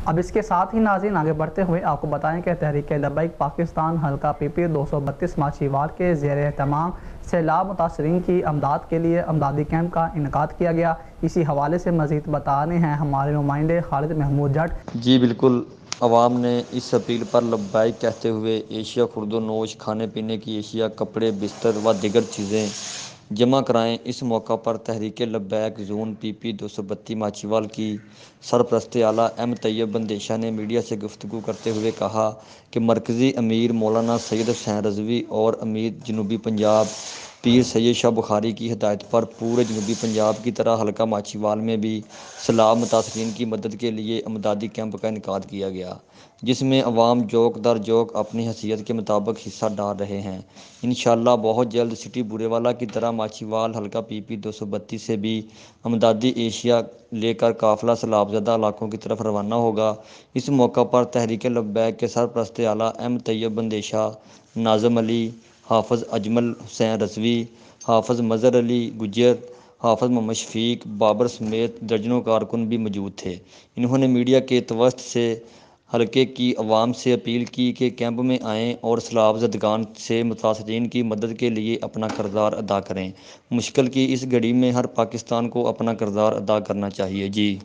اب اس کے ساتھ ہی ناظرین آگے بڑھتے ہوئے آپ کو بتائیں کہ تحریک لبیک پاکستان حلقہ PP 232 ماچھیوال کے زیر اہتمام سیلاب متاثرین کی امداد کے لیے امدادی کیمپ کا انعقاد کیا گیا۔ اسی حوالے سے مزید بتانے ہیں ہمارے نمائندے خالد محمود جٹ۔ جی بالکل، عوام نے اس اپیل پر لبیک کہتے ہوئے اشیاء خورد و نوش، کھانے پینے کی اشیاء، کپڑے، بستر و دیگر چیزیں جمع کرائیں۔ اس موقع پر تحریک لبیک زون PP 232 ماچھیوال کی سرپرست اعلیٰ M طیب بندیشہ نے میڈیا سے گفتگو کرتے ہوئے کہا کہ مرکزی امیر مولانا سید حسین رضوی اور امیر جنوبی پنجاب پیر سید شاہ بخاری کی ہدایت پر پورے جنوبی پنجاب کی طرح حلقہ ماچھیوال میں بھی سیلاب متاثرین کی مدد کے لیے امدادی کیمپ کا انعقاد کیا گیا، جس میں عوام جوک در جوک اپنی حیثیت کے مطابق حصہ ڈال رہے ہیں۔ انشاءاللہ بہت جلد سٹی بورے والا کی طرح ماچھیوال حلقہ PP 232 سے بھی امدادی اشیاء لے کر قافلہ سیلاب زدہ علاقوں کی طرف روانہ ہوگا۔ اس موقع پر تحریک لبیک کے سرپرست اعلیٰ M طیب بندیشہ، ناظم علی، حافظ اجمل حسین رضوی، حافظ مظہر علی گجر، حافظ محمد شفیق بابر سمیت درجنوں کارکن بھی موجود تھے۔ انہوں نے میڈیا کے توسط سے حلقے کی عوام سے اپیل کی کہ کیمپ میں آئیں اور سیلاب زدگان سے متاثرین کی مدد کے لیے اپنا کردار ادا کریں۔ مشکل کی اس گھڑی میں ہر پاکستان کو اپنا کردار ادا کرنا چاہیے۔ جی